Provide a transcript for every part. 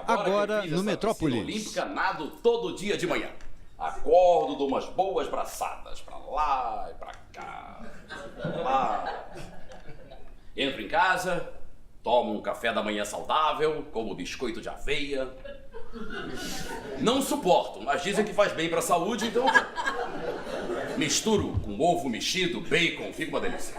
Agora no Metrópolis. Olímpica, nado todo dia de manhã. Acordo, dou umas boas braçadas pra lá e pra cá. Pra lá. Entro em casa, tomo um café da manhã saudável, como biscoito de aveia. Não suporto, mas dizem que faz bem pra saúde, então misturo com ovo mexido, bacon, fica uma delícia.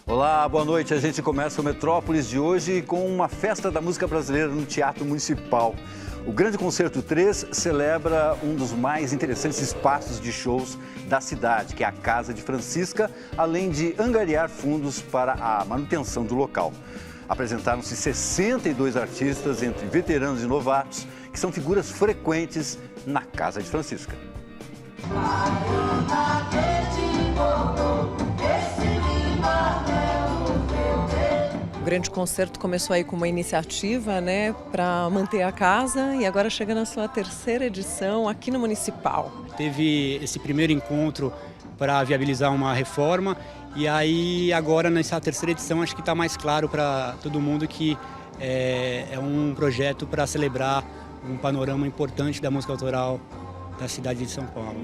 Olá, boa noite. A gente começa o Metrópolis de hoje com uma festa da música brasileira no Teatro Municipal. O Grande Concerto 3 celebra um dos mais interessantes espaços de shows da cidade, que é a Casa de Francisca, além de angariar fundos para a manutenção do local. Apresentaram-se 62 artistas, entre veteranos e novatos, que são figuras frequentes na Casa de Francisca. O Grande Concerto começou aí com uma iniciativa, né, para manter a casa e agora chega na sua terceira edição aqui no Municipal. Teve esse primeiro encontro para viabilizar uma reforma e aí agora nessa terceira edição acho que está mais claro para todo mundo que é um projeto para celebrar um panorama importante da música autoral da cidade de São Paulo.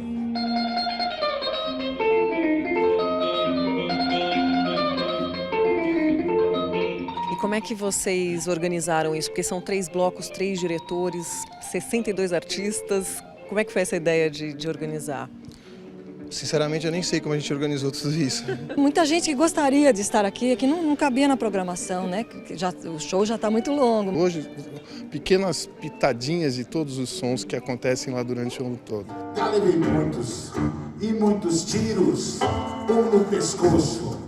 Como é que vocês organizaram isso? Porque são 3 blocos, 3 diretores, 62 artistas. Como é que foi essa ideia de organizar? Sinceramente, eu nem sei como a gente organizou tudo isso. Muita gente gostaria de estar aqui, que não cabia na programação, né? O show já está muito longo. Hoje, pequenas pitadinhas de todos os sons que acontecem lá durante o ano todo. Já levei muitos e muitos tiros, um no pescoço,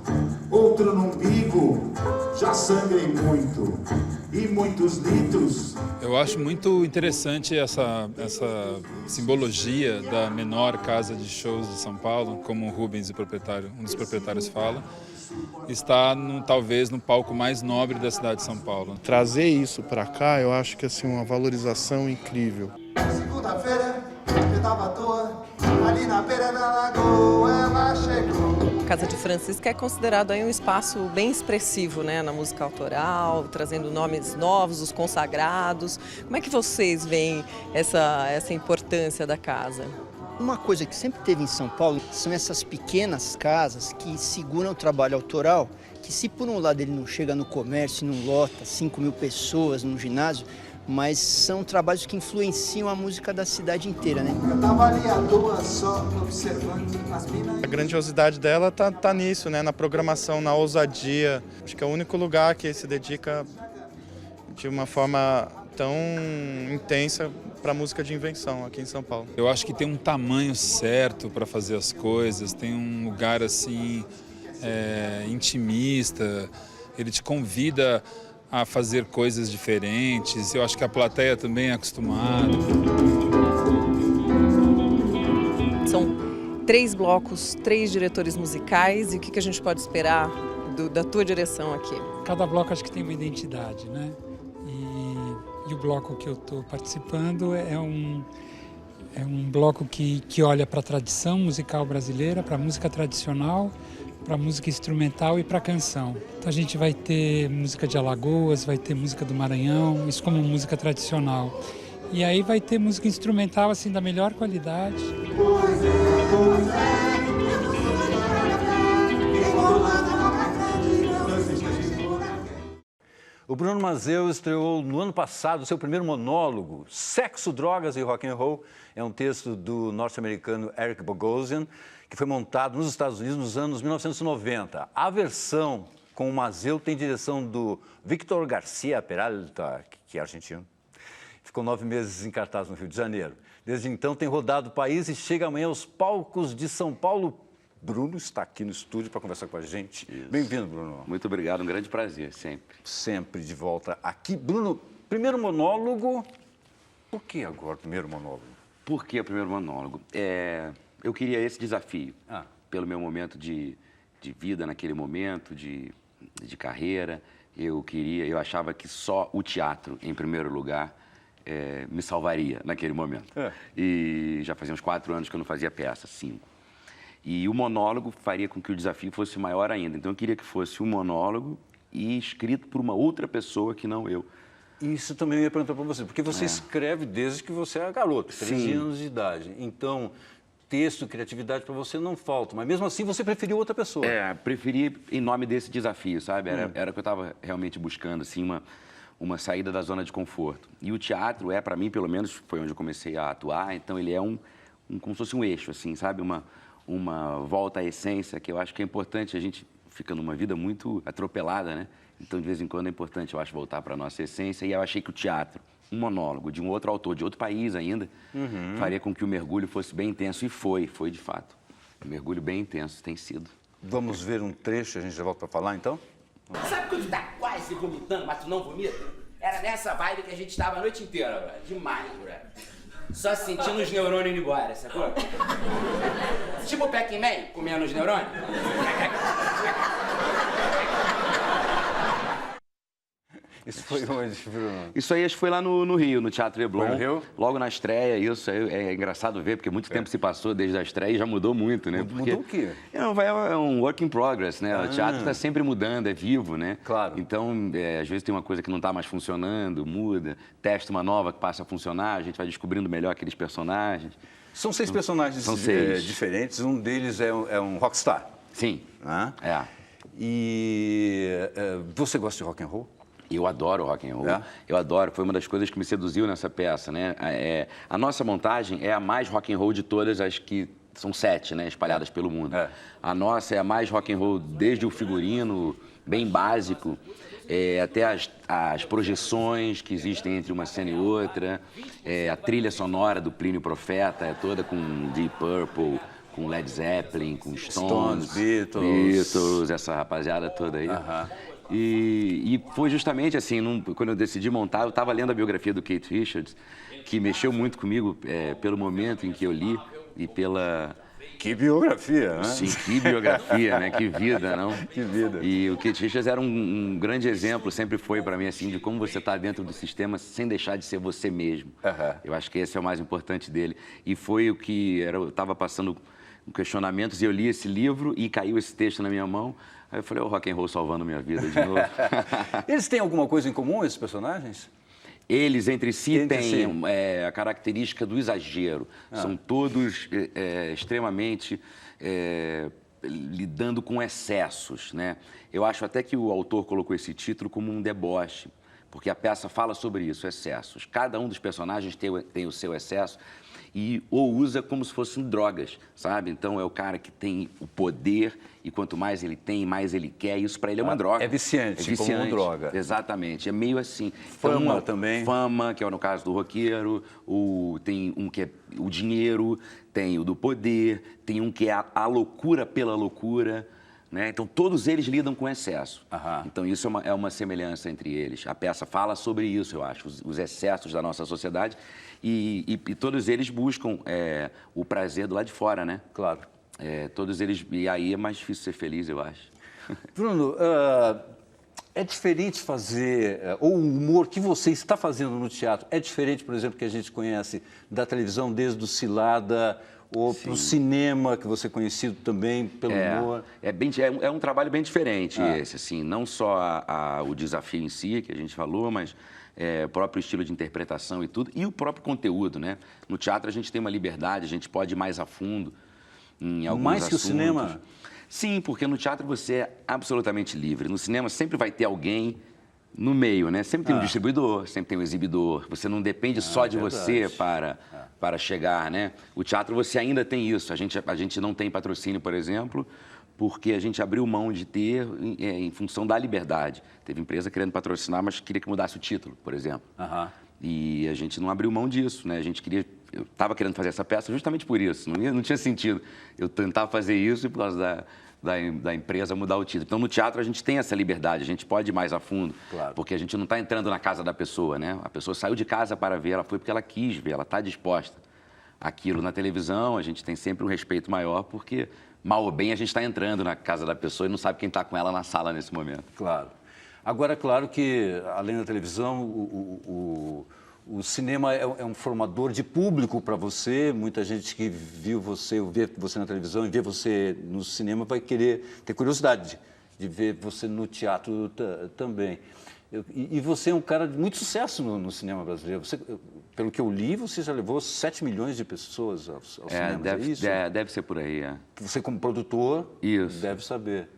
outro no umbigo. Já sangrei muito e muitos litros. Eu acho muito interessante essa simbologia da menor casa de shows de São Paulo, como o Rubens, um dos proprietários, fala, está talvez no palco mais nobre da cidade de São Paulo. Trazer isso para cá, eu acho que é assim, uma valorização incrível. Segunda-feira, eu estava à toa, ali na beira da lagoa, ela chegou. A Casa de Francisca é considerado aí um espaço bem expressivo, né, na música autoral, trazendo nomes novos, os consagrados. Como é que vocês veem essa importância da casa? Uma coisa que sempre teve em São Paulo são essas pequenas casas que seguram o trabalho autoral, que se por um lado ele não chega no comércio, não lota 5.000 pessoas num ginásio, mas são trabalhos que influenciam a música da cidade inteira, né? Eu tava ali à toa só observando as minas. A grandiosidade dela tá nisso, né? Na programação, na ousadia. Acho que é o único lugar que se dedica de uma forma tão intensa para a música de invenção aqui em São Paulo. Eu acho que tem um tamanho certo para fazer as coisas, tem um lugar assim intimista, ele te convida a fazer coisas diferentes. Eu acho que a plateia também é acostumada. São 3 blocos, 3 diretores musicais. E o que a gente pode esperar da tua direção aqui? Cada bloco acho que tem uma identidade, né? E o bloco que eu estou participando é um bloco que olha para a tradição musical brasileira, para a música tradicional, para a música instrumental e para a canção. Então a gente vai ter música de Alagoas, vai ter música do Maranhão, isso como música tradicional. E aí vai ter música instrumental assim da melhor qualidade. O Bruno Mazzeo estreou no ano passado o seu primeiro monólogo, Sexo, Drogas e Rock and Roll. É um texto do norte-americano Eric Bogosian, que foi montado nos Estados Unidos nos anos 1990. A versão com o Mazzeo tem direção do Victor Garcia Peralta, que é argentino. Ficou 9 meses em cartaz no Rio de Janeiro. Desde então tem rodado o país e chega amanhã aos palcos de São Paulo. Bruno está aqui no estúdio para conversar com a gente. Bem-vindo, Bruno. Muito obrigado, um grande prazer, sempre. Sempre de volta aqui. Bruno, primeiro monólogo. Por que agora o primeiro monólogo? Por que o primeiro monólogo? Eu queria esse desafio, pelo meu momento de vida naquele momento, de carreira. Eu achava que só o teatro, em primeiro lugar, me salvaria naquele momento. E já fazia uns 4 anos que eu não fazia peça, 5. E o monólogo faria com que o desafio fosse maior ainda. Então, eu queria que fosse um monólogo e escrito por uma outra pessoa que não eu. Isso também eu ia perguntar para você, porque você escreve desde que você é garoto, 13 anos de idade. Então, texto, criatividade para você não falta, mas mesmo assim você preferiu outra pessoa. Preferi em nome desse desafio, sabe? Era o que eu estava realmente buscando, assim, uma saída da zona de conforto. E o teatro para mim, pelo menos, foi onde eu comecei a atuar, então ele é como se fosse um eixo, assim, sabe? Uma volta à essência, que eu acho que é importante. A gente fica numa vida muito atropelada, né? Então, de vez em quando, é importante, eu acho, voltar para a nossa essência. E eu achei que o teatro, um monólogo de um outro autor, de outro país ainda, faria com que o mergulho fosse bem intenso. E foi de fato. Um mergulho bem intenso, tem sido. Vamos ver um trecho, a gente já volta para falar, então? Sabe quando tá quase vomitando, mas tu não vomita? Era nessa vibe que a gente tava a noite inteira, bro. Demais, bro. Só sentindo os neurônios indo embora, sacou? Tipo o Pac-Man comendo os neurônios. Isso foi onde, Bruno? Isso aí acho que foi lá no Rio, no Teatro Leblon. Foi no Rio? Logo na estreia, isso aí é engraçado ver, porque muito tempo se passou desde a estreia e já mudou muito, né? Mudou o quê? É um work in progress, né? O teatro está sempre mudando, é vivo, né? Claro. Então, às vezes tem uma coisa que não está mais funcionando, muda, testa uma nova que passa a funcionar, a gente vai descobrindo melhor aqueles personagens. São 6 personagens diferentes, um deles é um rockstar. Sim, E você gosta de rock and roll? Eu adoro rock and roll. Eu adoro. Foi uma das coisas que me seduziu nessa peça, né? A nossa montagem é a mais rock and roll de todas as que são 7, né? Espalhadas pelo mundo. A nossa é a mais rock and roll desde o figurino bem básico, até as projeções que existem entre uma cena e outra, a trilha sonora do Plínio Profeta é toda com Deep Purple, com Led Zeppelin, com Stones, Beatles, essa rapaziada toda aí. E foi justamente assim, quando eu decidi montar, eu estava lendo a biografia do Keith Richards, que mexeu muito comigo pelo momento em que eu li e pela... Que biografia, né? Sim, que biografia, né? Que vida, não? Que vida. E o Keith Richards era um grande exemplo, sempre foi para mim, assim, de como você está dentro do sistema sem deixar de ser você mesmo. Eu acho que esse é o mais importante dele. E foi o que eu estava passando questionamentos e eu li esse livro e caiu esse texto na minha mão. Aí eu falei, o rock and roll salvando minha vida de novo. Eles têm alguma coisa em comum, esses personagens? Eles, entre si, têm a característica do exagero. São todos extremamente lidando com excessos, né? Eu acho até que o autor colocou esse título como um deboche, porque a peça fala sobre isso, excessos. Cada um dos personagens tem o seu excesso e o usa como se fossem drogas, sabe? Então, é o cara que tem o poder e quanto mais ele tem, mais ele quer. Isso para ele é uma droga. É viciante, como droga. Exatamente. É meio assim. Fama então, também. Fama, que é no caso do roqueiro. Tem um que é o dinheiro, tem o do poder, tem um que é a loucura pela loucura. Né? Então, todos eles lidam com excesso. Então, isso é uma semelhança entre eles. A peça fala sobre isso, eu acho, os excessos da nossa sociedade. E todos eles buscam o prazer do lado de fora, né? Claro. Todos eles... E aí é mais difícil ser feliz, eu acho. Bruno, é diferente fazer... ou o humor que você está fazendo no teatro é diferente, por exemplo, que a gente conhece da televisão, desde o Cilada... ou para o cinema, que você é conhecido também pelo humor? É um trabalho bem diferente esse, assim, não só o desafio em si, que a gente falou, mas o próprio estilo de interpretação e tudo, e o próprio conteúdo, né? No teatro a gente tem uma liberdade, a gente pode ir mais a fundo em alguns mais assuntos. Que o cinema? Sim, porque no teatro você é absolutamente livre. No cinema sempre vai ter alguém no meio, né? Sempre tem um distribuidor, sempre tem um exibidor. Você não depende só de você para chegar, né? O teatro você ainda tem isso. A gente não tem patrocínio, por exemplo, porque a gente abriu mão de ter em função da liberdade. Teve empresa querendo patrocinar, mas queria que mudasse o título, por exemplo. E a gente não abriu mão disso, né? Eu estava querendo fazer essa peça justamente por isso. Não tinha sentido eu tentar fazer isso por causa da empresa mudar o título. Então, no teatro, a gente tem essa liberdade, a gente pode ir mais a fundo, porque a gente não está entrando na casa da pessoa, né? A pessoa saiu de casa para ver, ela foi porque ela quis ver, ela está disposta. Aquilo na televisão, a gente tem sempre um respeito maior, porque, mal ou bem, a gente está entrando na casa da pessoa e não sabe quem está com ela na sala nesse momento. Claro. Agora, é claro que, além da televisão, o cinema é um formador de público para você. Muita gente que vê você na televisão e vê você no cinema vai querer ter curiosidade de ver você no teatro também. E você é um cara de muito sucesso no cinema brasileiro. Pelo que eu li, você já levou 7 milhões de pessoas ao cinema, é isso? Deve ser por aí, Você, como produtor, deve saber.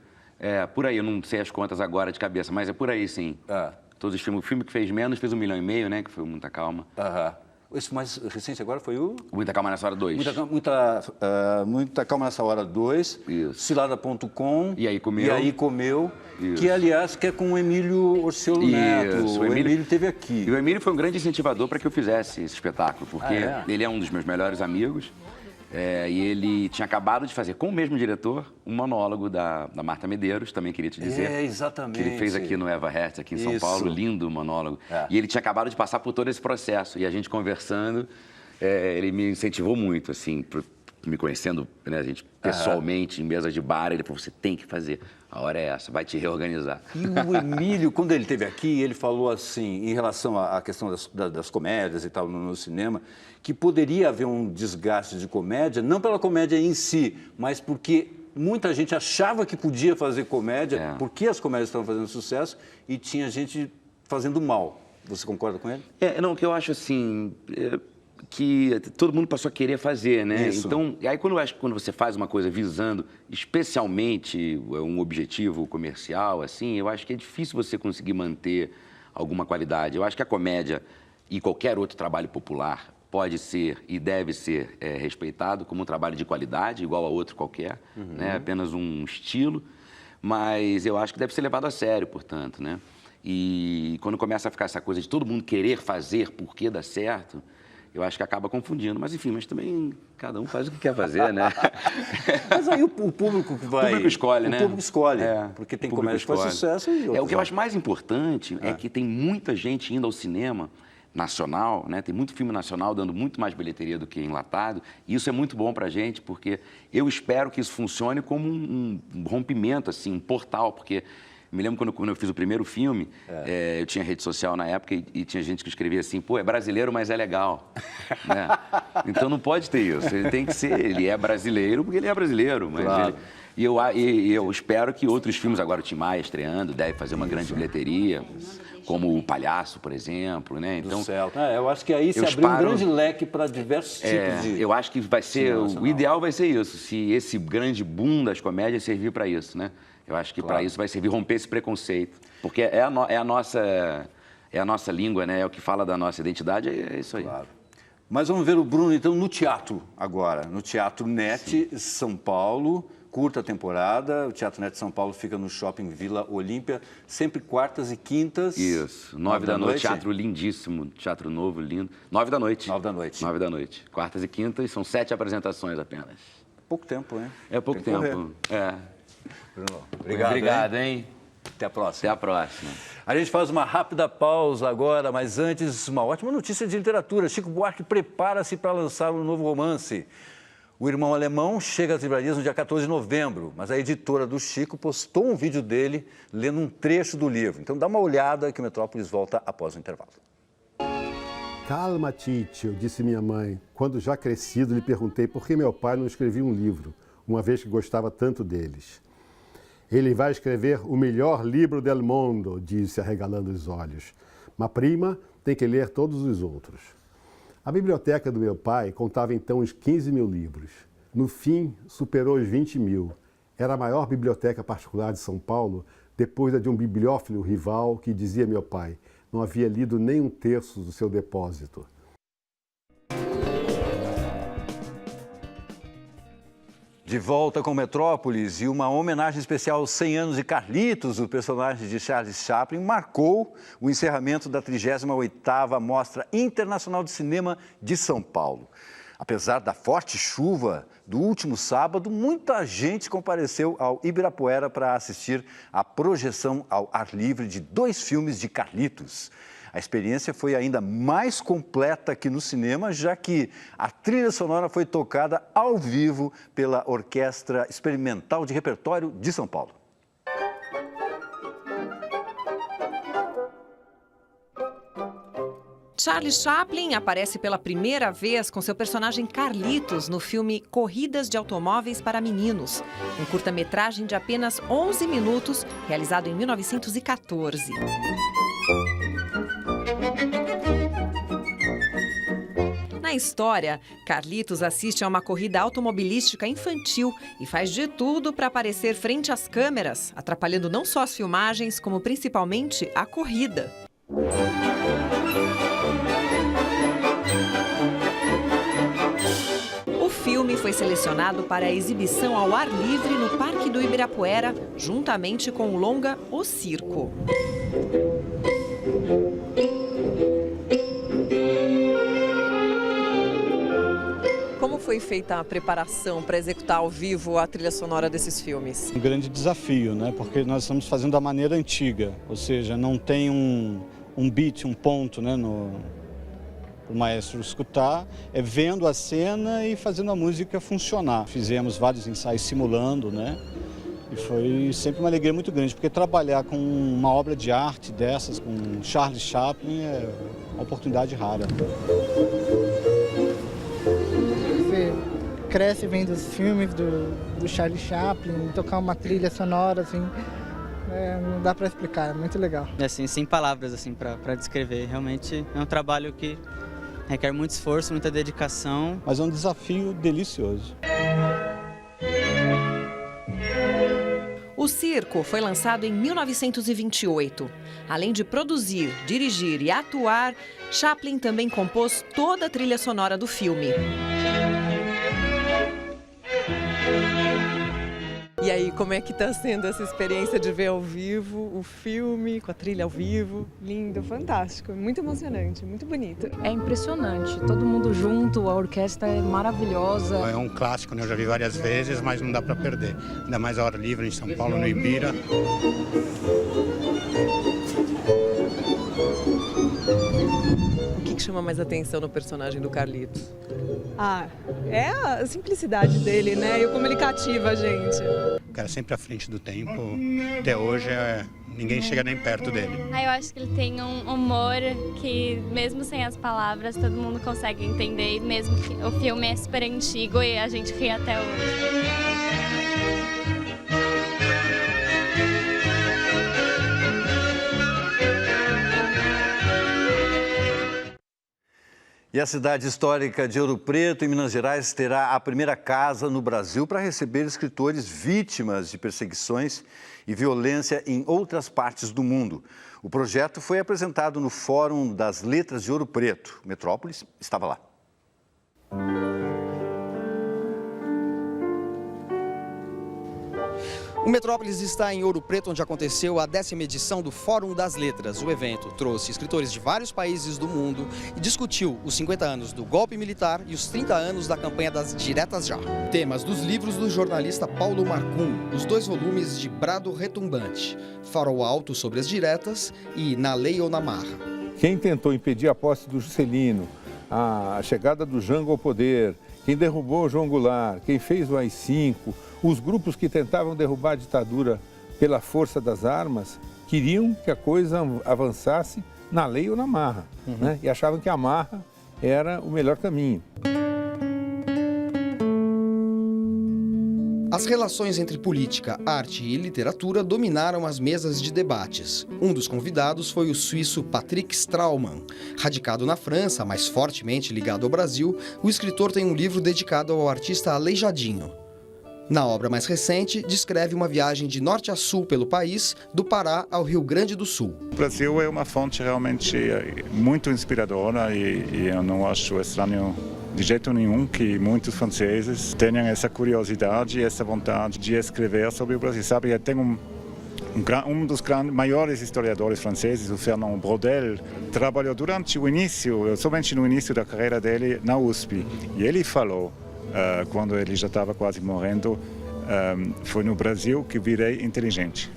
Por aí. Eu não sei as contas agora de cabeça, mas é por aí, sim. Todos os filmes. O filme que fez menos fez 1,5 milhão, né? Que foi o Muita Calma. Esse mais recente agora foi o... Muita Calma Nessa Hora 2. Muita Calma Nessa Hora 2. Isso. Cilada.com. E Aí Comeu. E Aí Comeu. Isso. Que, aliás, é com o Emílio Orciolo Neto. O Emílio esteve aqui. E o Emílio foi um grande incentivador para que eu fizesse esse espetáculo, porque ele é um dos meus melhores amigos. E ele tinha acabado de fazer, com o mesmo diretor, um monólogo da Marta Medeiros, também queria te dizer. Exatamente. Que ele fez aqui no Eva Hertz, aqui em São Paulo, lindo monólogo. E ele tinha acabado de passar por todo esse processo. E a gente conversando, ele me incentivou muito, assim, me conhecendo, né, a gente pessoalmente, em mesa de bar, ele falou, você tem que fazer. A hora é essa, vai te reorganizar. E o Emílio, quando ele esteve aqui, ele falou assim, em relação à questão das comédias e tal no cinema, que poderia haver um desgaste de comédia, não pela comédia em si, mas porque muita gente achava que podia fazer comédia, porque as comédias estavam fazendo sucesso e tinha gente fazendo mal. Você concorda com ele? Não, o que eu acho assim... que todo mundo passou a querer fazer, né? Isso. Então, aí quando você faz uma coisa visando especialmente um objetivo comercial, assim, eu acho que é difícil você conseguir manter alguma qualidade. Eu acho que a comédia e qualquer outro trabalho popular pode ser e deve ser respeitado como um trabalho de qualidade, igual a outro qualquer, né? Apenas um estilo, mas eu acho que deve ser levado a sério, portanto, né? E quando começa a ficar essa coisa de todo mundo querer fazer porque dá certo, eu acho que acaba confundindo. Mas, enfim, também cada um faz o que quer fazer, né? Mas aí o público que vai... O público escolhe, né? O público escolhe, porque tem comédia que faz sucesso e outros. O que eu acho mais importante é que tem muita gente indo ao cinema nacional, né? Tem muito filme nacional dando muito mais bilheteria do que enlatado. E isso é muito bom pra gente, porque eu espero que isso funcione como um rompimento, assim, um portal, porque... Me lembro quando eu fiz o primeiro filme, eu tinha rede social na época e tinha gente que escrevia assim, pô, é brasileiro, mas é legal. Né? Então não pode ter isso, ele tem que ser, ele é brasileiro porque ele é brasileiro. Mas claro. E eu espero que outros filmes, agora o Tim Maia estreando, deve fazer uma grande bilheteria, como O Palhaço, por exemplo, né? Então, eu acho que aí se abriu um grande leque para diversos tipos de... Eu acho que vai ser, o ideal vai ser isso, se esse grande boom das comédias servir para isso, né? Eu acho que para isso vai servir romper esse preconceito, porque é a nossa língua, né? É o que fala da nossa identidade, é isso aí. Claro. Mas vamos ver o Bruno, então, no teatro agora, no Teatro Net São Paulo, curta temporada. O Teatro Net São Paulo fica no Shopping Vila Olímpia, sempre quartas e quintas. Isso, 9 da noite, teatro lindíssimo, teatro novo, lindo. 9 da noite. 9 da noite. 9 da noite, quartas e quintas, são 7 apresentações apenas. Pouco tempo, né? É pouco tempo, Bruno, obrigado, hein? Até a próxima. Até a próxima. A gente faz uma rápida pausa agora, mas antes, uma ótima notícia de literatura. Chico Buarque prepara-se para lançar um novo romance. O Irmão Alemão chega às livrarias no dia 14 de novembro, mas a editora do Chico postou um vídeo dele lendo um trecho do livro. Então dá uma olhada que o Metrópolis volta após o intervalo. Calma, Titio, disse minha mãe. Quando já crescido, lhe perguntei por que meu pai não escrevia um livro, uma vez que gostava tanto deles. Ele vai escrever o melhor livro del mundo, disse, arregalando os olhos. Ma prima tem que ler todos os outros. A biblioteca do meu pai contava então uns 15 mil livros. No fim, superou os 20 mil. Era a maior biblioteca particular de São Paulo, depois da de um bibliófilo rival que dizia meu pai, não havia lido nem um terço do seu depósito. De volta com Metrópolis, e uma homenagem especial aos 100 anos de Carlitos, o personagem de Charles Chaplin, marcou o encerramento da 38ª Mostra Internacional de Cinema de São Paulo. Apesar da forte chuva do último sábado, muita gente compareceu ao Ibirapuera para assistir à projeção ao ar livre de 2 filmes de Carlitos. A experiência foi ainda mais completa que no cinema, já que a trilha sonora foi tocada ao vivo pela Orquestra Experimental de Repertório de São Paulo. Charles Chaplin aparece pela primeira vez com seu personagem Carlitos no filme Corridas de Automóveis para Meninos, um curta-metragem de apenas 11 minutos, realizado em 1914. Na história, Carlitos assiste a uma corrida automobilística infantil e faz de tudo para aparecer frente às câmeras, atrapalhando não só as filmagens, como principalmente a corrida. O filme foi selecionado para a exibição ao ar livre no Parque do Ibirapuera, juntamente com o longa O Circo. Como foi feita a preparação para executar ao vivo a trilha sonora desses filmes? Um grande desafio, né? Porque nós estamos fazendo da maneira antiga, ou seja, não tem um beat, um ponto, né, o maestro escutar, é vendo a cena e fazendo a música funcionar. Fizemos vários ensaios simulando, né? E foi sempre uma alegria muito grande, porque trabalhar com uma obra de arte dessas, com Charles Chaplin, é uma oportunidade rara. Você cresce vendo os filmes do Charles Chaplin, tocar uma trilha sonora, assim, não dá para explicar, é muito legal. Assim, sem palavras assim, para descrever, realmente é um trabalho que requer muito esforço, muita dedicação. Mas é um desafio delicioso. O Circo foi lançado em 1928. Além de produzir, dirigir e atuar, Chaplin também compôs toda a trilha sonora do filme. E aí, como é que está sendo essa experiência de ver ao vivo o filme, com a trilha ao vivo? Lindo, fantástico, muito emocionante, muito bonito. É impressionante, todo mundo junto, a orquestra é maravilhosa. É um clássico, né? Eu já vi várias vezes, mas não dá para perder. Ainda mais a hora livre em São Paulo, no Ibira. O que chama mais atenção no personagem do Carlitos? É a simplicidade dele, né? E como ele cativa a gente. O cara sempre à frente do tempo. Até hoje, ninguém chega nem perto dele. Eu acho que ele tem um humor que, mesmo sem as palavras, todo mundo consegue entender. E mesmo que o filme é super antigo e a gente ri até hoje. E a cidade histórica de Ouro Preto, em Minas Gerais, terá a primeira casa no Brasil para receber escritores vítimas de perseguições e violência em outras partes do mundo. O projeto foi apresentado no Fórum das Letras de Ouro Preto. Metrópolis estava lá. O Metrópolis está em Ouro Preto, onde aconteceu a 10ª edição do Fórum das Letras. O evento trouxe escritores de vários países do mundo e discutiu os 50 anos do golpe militar e os 30 anos da campanha das Diretas Já. Temas dos livros do jornalista Paulo Marcum, os 2 volumes de Brado Retumbante, Farol Alto sobre as Diretas e Na Lei ou na Marra. Quem tentou impedir a posse do Juscelino, a chegada do Jango ao poder, quem derrubou o João Goulart, quem fez o AI-5, os grupos que tentavam derrubar a ditadura pela força das armas, queriam que a coisa avançasse na lei ou na marra, né? E achavam que a marra era o melhor caminho. As relações entre política, arte e literatura dominaram as mesas de debates. Um dos convidados foi o suíço Patrick Straumann. Radicado na França, mas fortemente ligado ao Brasil, o escritor tem um livro dedicado ao artista Aleijadinho. Na obra mais recente, descreve uma viagem de norte a sul pelo país, do Pará ao Rio Grande do Sul. O Brasil é uma fonte realmente muito inspiradora e eu não acho estranho de jeito nenhum que muitos franceses tenham essa curiosidade e essa vontade de escrever sobre o Brasil. Sabe, tem um dos maiores historiadores franceses, o Fernand Braudel, trabalhou durante o início, somente no início da carreira dele, na USP. E ele falou, quando ele já estava quase morrendo, foi no Brasil que virei inteligente.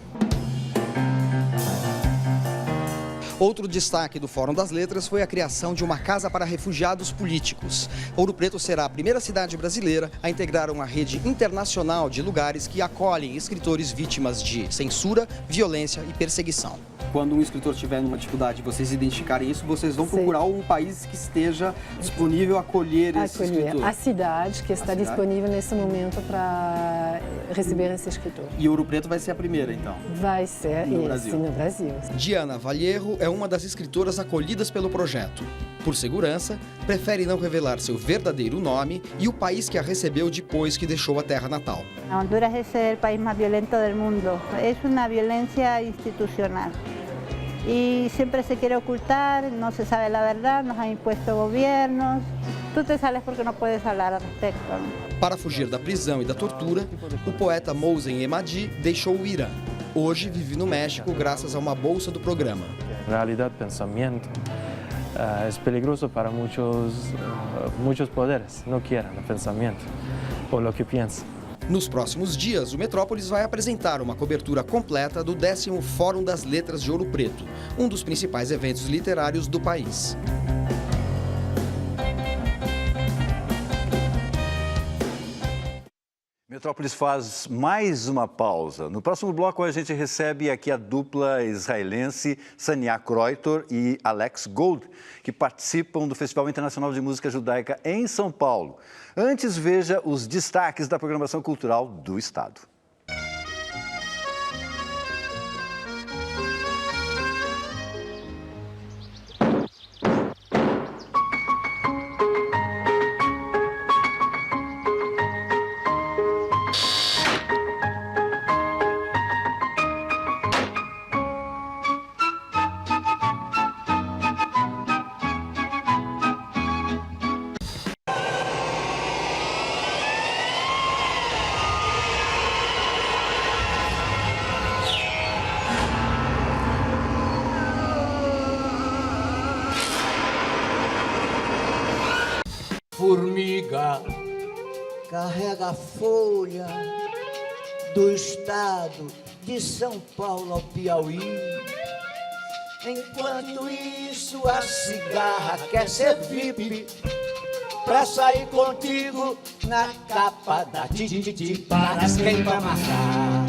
Outro destaque do Fórum das Letras foi a criação de uma casa para refugiados políticos. Ouro Preto será a primeira cidade brasileira a integrar uma rede internacional de lugares que acolhem escritores vítimas de censura, violência e perseguição. Quando um escritor tiver numa dificuldade, vocês identificarem isso, vocês vão procurar um país que esteja disponível a acolher esse escritor. A cidade que está disponível nesse momento para receber esse escritor. E Ouro Preto vai ser a primeira, então? Vai ser no Brasil. Diana Valheiro é uma das escritoras acolhidas pelo projeto. Por segurança, prefere não revelar seu verdadeiro nome e o país que a recebeu depois que deixou a terra natal. Honduras é o país mais violento do mundo. É uma violência institucional. Y siempre se quiere ocultar, no se sabe la verdad, nos han impuesto gobiernos. Tú te sales porque no puedes hablar al respecto. Para fugir da prisão e da tortura, o poeta Mohsen Emadi deixou o Irã. Hoje vive no México graças a uma bolsa do programa. Na realidade, pensamento é perigoso para muitos poderes. Não querem o pensamento ou o que pensam. Nos próximos dias, o Metrópolis vai apresentar uma cobertura completa do 10º Fórum das Letras de Ouro Preto, um dos principais eventos literários do país. Metrópolis faz mais uma pausa. No próximo bloco, a gente recebe aqui a dupla israelense Sania Kreutor e Alex Gold, que participam do Festival Internacional de Música Judaica em São Paulo. Antes, veja os destaques da programação cultural do Estado. Formiga carrega a folha do estado de São Paulo ao Piauí. Enquanto isso a cigarra quer ser VIP pra sair contigo na capa da Tititi. Parece quem vai marcar.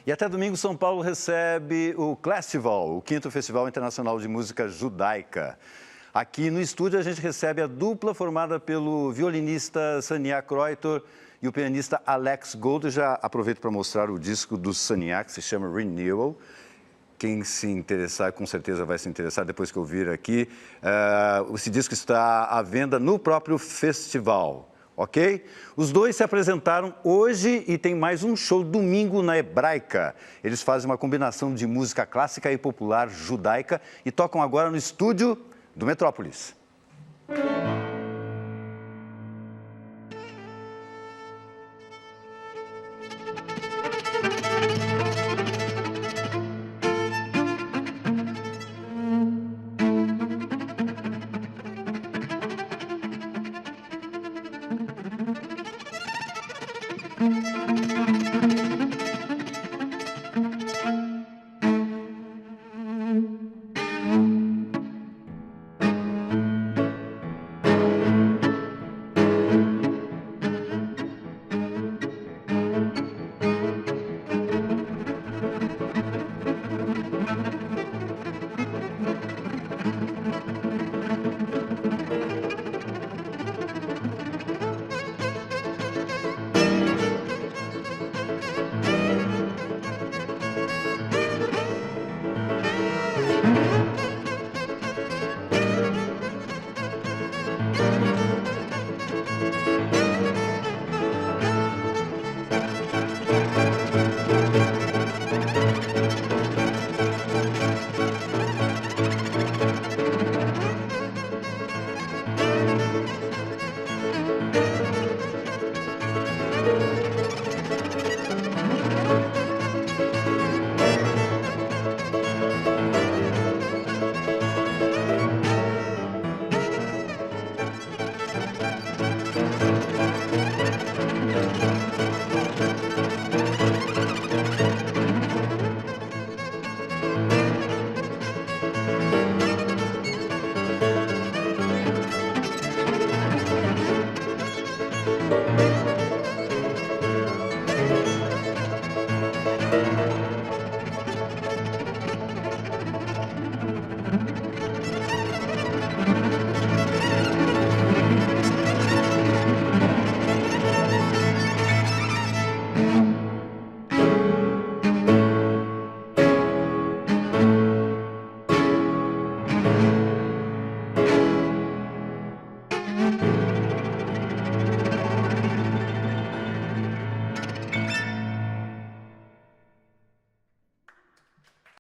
E até domingo, São Paulo recebe o Classival, o 5º Festival Internacional de Música Judaica. Aqui no estúdio a gente recebe a dupla formada pelo violinista Sania Kreutor e o pianista Alex Gold. Eu já aproveito para mostrar o disco do Sania, que se chama Renewal. Quem se interessar, com certeza vai se interessar depois que eu vir aqui. Esse disco está à venda no próprio festival. Ok? Os dois se apresentaram hoje e tem mais um show domingo na Hebraica. Eles fazem uma combinação de música clássica e popular judaica e tocam agora no estúdio do Metrópolis. Thank you.